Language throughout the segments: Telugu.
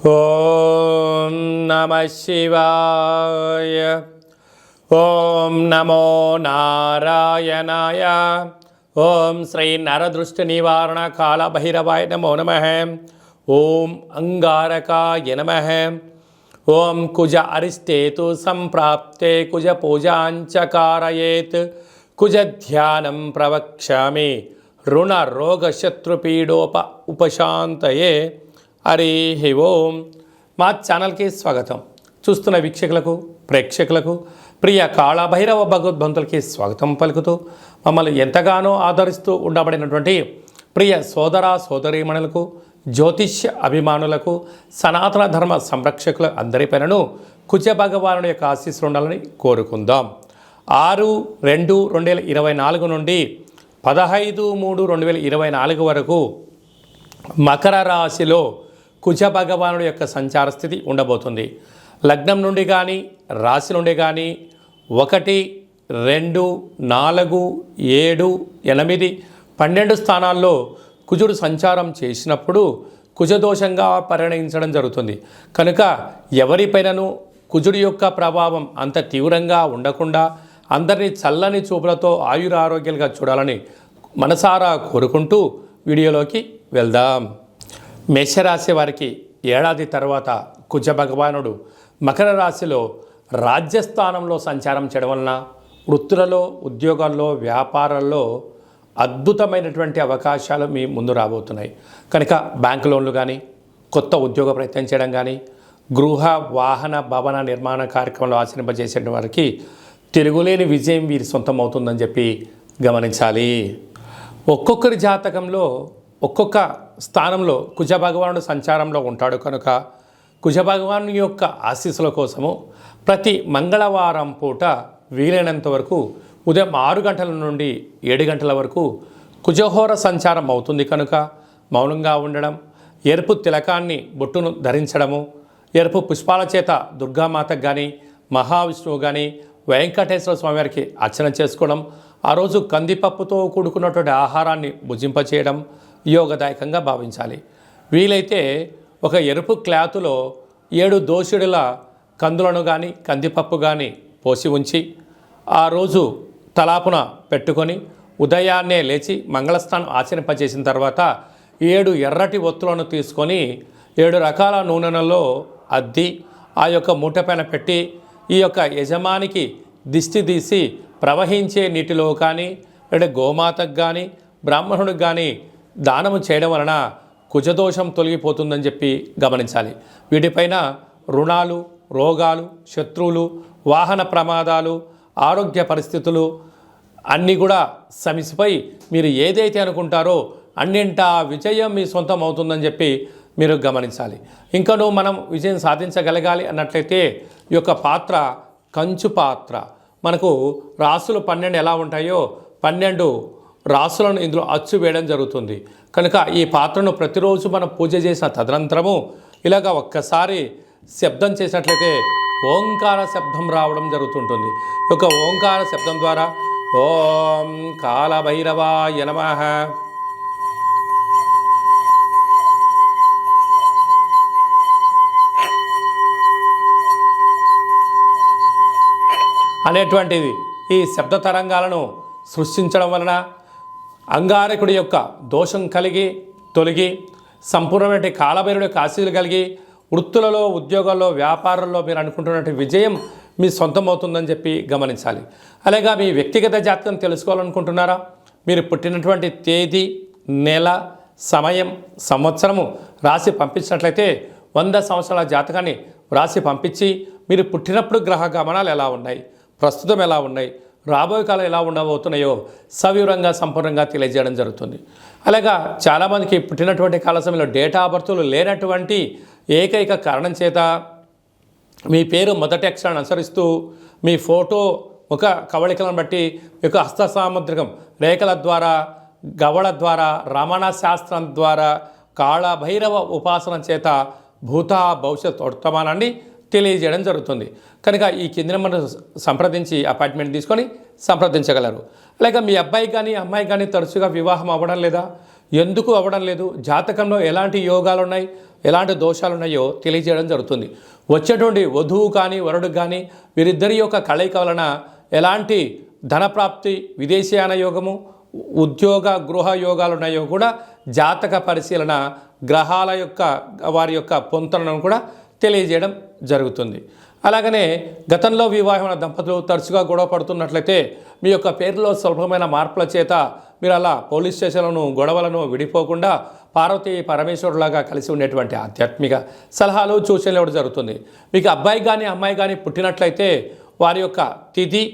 ఓం నమః శివాయ. ఓం నమో నారాయణాయ. ఓం శ్రీ నరదృష్టి నివారణ కాళభైరవాయ నమో నమః. ఓం అంగారకాయ నమః. ఓం కుజ అరిష్టేతు సంప్రాప్తే కుజ పూజాంచ కారయేత్ కుజ ధ్యానం ప్రవక్ష్యామి రుణ రోగ శత్రుపీడోప ఉపశాంతయే. హరి ఓం. మా ఛానల్కి స్వాగతం. చూస్తున్న వీక్షకులకు ప్రేక్షకులకు ప్రియ కాళభైరవ భగవద్బంతులకి స్వాగతం పలుకుతూ మమ్మల్ని ఎంతగానో ఆదరిస్తూ ఉండబడినటువంటి ప్రియ సోదర సోదరీమణులకు జ్యోతిష్య అభిమానులకు సనాతన ధర్మ సంరక్షకుల అందరిపైనను కుజ భగవానుడి యొక్క ఆశీస్సులు ఉండాలని కోరుకుందాం. 6/2/2024 నుండి 15/3/2024 వరకు మకర రాశిలో కుజ భగవానుడి యొక్క సంచార స్థితి ఉండబోతుంది. లగ్నం నుండి కానీ రాశి నుండి కానీ 1, 2, 4, 7, 8, 12 స్థానాల్లో కుజుడు సంచారం చేసినప్పుడు కుజదోషంగా పరిగణించడం జరుగుతుంది. కనుక ఎవరిపైనను కుజుడి యొక్క ప్రభావం అంత తీవ్రంగా ఉండకుండా అందరినీ చల్లని చూపులతో ఆయురారోగ్యాలుగా చూడాలని మనసారా కోరుకుంటూ వీడియోలోకి వెళ్దాం. మేషరాశి వారికి ఏడాది తర్వాత కుజ భగవానుడు మకర రాశిలో రాజ్యస్థానంలో సంచారం చేయడం వలన వృత్తులలో ఉద్యోగాల్లో వ్యాపారాల్లో అద్భుతమైనటువంటి అవకాశాలు మీ ముందు రాబోతున్నాయి. కనుక బ్యాంక్ లోన్లు కానీ కొత్త ఉద్యోగ ప్రయత్నం చేయడం కానీ గృహ వాహన భవన నిర్మాణ కార్యక్రమంలో ఆచరింపజేసే వారికి తిరుగులేని విజయం వీరి సొంతం అవుతుందని చెప్పి గమనించాలి. ఒక్కొక్కరి జాతకంలో ఒక్కొక్క స్థానంలో కుజ భగవానుడు సంచారంలో ఉంటాడు. కనుక కుజ భగవాను యొక్క ఆశీస్సుల కోసము ప్రతి మంగళవారం పూట వీలైనంత వరకు ఉదయం 6 గంటల నుండి 7 గంటల వరకు కుజహోర సంచారం అవుతుంది. కనుక మౌనంగా ఉండడం, ఎరుపు తిలకాన్ని బొట్టును ధరించడము, ఎరుపు పుష్పాల చేత దుర్గామాతకు కానీ మహావిష్ణువు కానీ వెంకటేశ్వర స్వామివారికి అర్చన చేసుకోవడం, ఆ రోజు కందిపప్పుతో కూడుకున్నటువంటి ఆహారాన్ని భుజింపచేయడం యోగదాయకంగా భావించాలి. వీలైతే ఒక ఎరుపు క్లాతులో 7 దోషుడుల కందులను కానీ కందిపప్పు కానీ పోసి ఉంచి ఆ రోజు తలాపున పెట్టుకొని ఉదయాన్నే లేచి మంగళస్నానం ఆచరింపజేసిన తర్వాత 7 ఎర్రటి ఒత్తులను తీసుకొని 7 రకాల నూనెలలో అద్ది ఆ యొక్క మూట పైన పెట్టి ఈ యొక్క యజమానికి దిష్టి తీసి ప్రవహించే నీటిలో కానీ లేదా గోమాతకు కానీ బ్రాహ్మణుడికి కానీ దానము చేయడం వలన కుజదోషం తొలగిపోతుందని చెప్పి గమనించాలి. వీటిపైన రుణాలు, రోగాలు, శత్రువులు, వాహన ప్రమాదాలు, ఆరోగ్య పరిస్థితులు అన్నీ కూడా సమిసిపోయి మీరు ఏదైతే అనుకుంటారో అన్నింటా విజయం మీ సొంతం అవుతుందని చెప్పి మీరు గమనించాలి. ఇంకనూ మనం విజయం సాధించగలగాలి అన్నట్లయితే ఈ యొక్క పాత్ర కంచు పాత్ర. మనకు రాసులు 12 ఎలా ఉంటాయో 12 రాసులను ఇందులో అచ్చు వేయడం జరుగుతుంది. కనుక ఈ పాత్రను ప్రతిరోజు మనం పూజ చేసిన తదనంతరము ఇలాగ ఒక్కసారి శబ్దం చేసినట్లయితే ఓంకార శబ్దం రావడం జరుగుతుంటుంది. ఈ యొక్క ఓంకార శబ్దం ద్వారా ఓం కాళభైరవాయ నమః, అనేటువంటిది ఈ శబ్ద తరంగాలను సృష్టించడం వలన అంగారకుడి యొక్క దోషం తొలగి సంపూర్ణమైన కాళభైరవుడి యొక్క ఆశీస్సులు కలిగి వృత్తులలో ఉద్యోగాల్లో వ్యాపారంలో మీరు అనుకుంటున్నటువంటి విజయం మీ సొంతం అవుతుందని చెప్పి గమనించాలి. అలాగే మీ వ్యక్తిగత జాతకం తెలుసుకోవాలనుకుంటున్నారా? మీరు పుట్టినటువంటి తేదీ, నెల, సమయం, సంవత్సరము రాసి పంపించినట్లయితే 100 సంవత్సరాల జాతకాన్ని రాసి పంపించి మీరు పుట్టినప్పుడు గ్రహ గమనాలు ఎలా ఉన్నాయి, ప్రస్తుతం ఎలా ఉన్నాయి, రాబోయే కాలం ఎలా ఉండబోతున్నాయో సవివరంగా సంపూర్ణంగా తెలియజేయడం జరుగుతుంది. అలాగా చాలామందికి పుట్టినటువంటి కాల సమయంలో డేటా ఆఫ్ బర్త్లు లేనటువంటి ఏకైక కారణం చేత మీ పేరు మొదటి అక్షరాన్ని అనుసరిస్తూ మీ ఫోటో ఒక కవళికలను బట్టి యొక్క హస్త సాముద్రికం రేఖల ద్వారా, గవళ ద్వారా, రమణ శాస్త్రం ద్వారా, కాళభైరవ ఉపాసన చేత భూత భవిష్యత్ వర్తమానాన్ని తెలియజేయడం జరుగుతుంది. కనుక ఈ కింద నెంబర్ సంప్రదించి అపాయింట్మెంట్ తీసుకొని సంప్రదించగలరు. అలాగే మీ అబ్బాయి కానీ అమ్మాయి కానీ తరచుగా వివాహం అవ్వడం లేదా, ఎందుకు అవ్వడం లేదు, జాతకంలో ఎలాంటి యోగాలు ఉన్నాయి, ఎలాంటి దోషాలు ఉన్నాయో తెలియజేయడం జరుగుతుంది. వచ్చేటువంటి వధువు కానీ వరుడు కానీ వీరిద్దరి యొక్క కలయిక వలన ఎలాంటి ధనప్రాప్తి, విదేశీయాన యోగము, ఉద్యోగ గృహ యోగాలు ఉన్నాయో కూడా జాతక పరిశీలన గ్రహాల యొక్క వారి యొక్క పొంతనను కూడా తెలియజేయడం జరుగుతుంది. అలాగనే గతంలో వివాహమైన దంపతులు తరచుగా గొడవ పడుతున్నట్లయితే మీ యొక్క పేరులో స్వల్పమైన మార్పుల చేత మీరు అలా పోలీస్ స్టేషన్లను గొడవలను విడిపోకుండా పార్వతీ పరమేశ్వరులాగా కలిసి ఉండేటువంటి ఆధ్యాత్మిక సలహాలు సూచనలు ఇవ్వడం జరుగుతుంది. మీకు అబ్బాయి కానీ అమ్మాయి కానీ పుట్టినట్లయితే వారి యొక్క తిథి,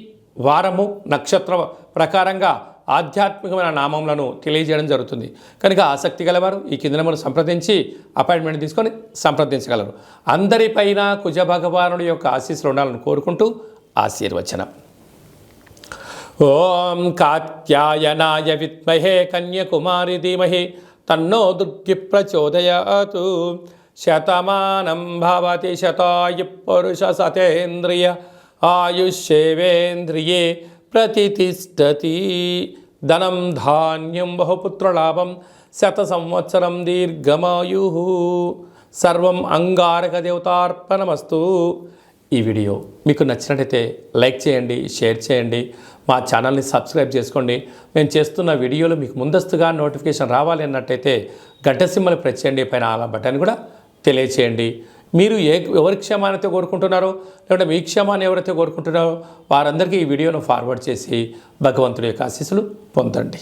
వారము, నక్షత్ర ప్రకారంగా ఆధ్యాత్మికమైన నామములను తెలియజేయడం జరుగుతుంది. కనుక ఆసక్తి గలవారు ఈ కింద నెంబర్ను సంప్రదించి అపాయింట్మెంట్ తీసుకొని సంప్రదించగలరు. అందరిపైన కుజ భగవానుడి యొక్క ఆశీస్సులు ఉండాలని కోరుకుంటూ ఆశీర్వచనం. ఓం కాత్యాయనాయ విద్మహే కన్యకుమారి ధీమహి తన్నో దుర్గి ప్రచోదయాతు. శతమానం భవతి శతాయు పురుష సతేంద్రియ ఆయుష్యేవేంద్రియే ప్రతిష్టతి. ధనం ధాన్యం బహుపుత్రలాభం శత సంవత్సరం దీర్ఘమాయు. సర్వం అంగారక దేవతార్పణమస్తు. ఈ వీడియో మీకు నచ్చినట్టయితే లైక్ చేయండి, షేర్ చేయండి, మా ఛానల్ని సబ్స్క్రైబ్ చేసుకోండి. మేము చేస్తున్న వీడియోలు మీకు ముందస్తుగా నోటిఫికేషన్ రావాలి అన్నట్టయితే గంట సింబల్ ప్రెస్ చేయండి, పైన ఆల్ బటన్ కూడా తెలియచేయండి. మీరు ఎవరి క్షేమాన్ని కోరుకుంటున్నారో లేకుంటే మీ క్షేమాన్ని ఎవరైతే కోరుకుంటున్నారో వారందరికీ ఈ వీడియోను ఫార్వర్డ్ చేసి భగవంతుడి యొక్క ఆశీస్సులు పొందండి.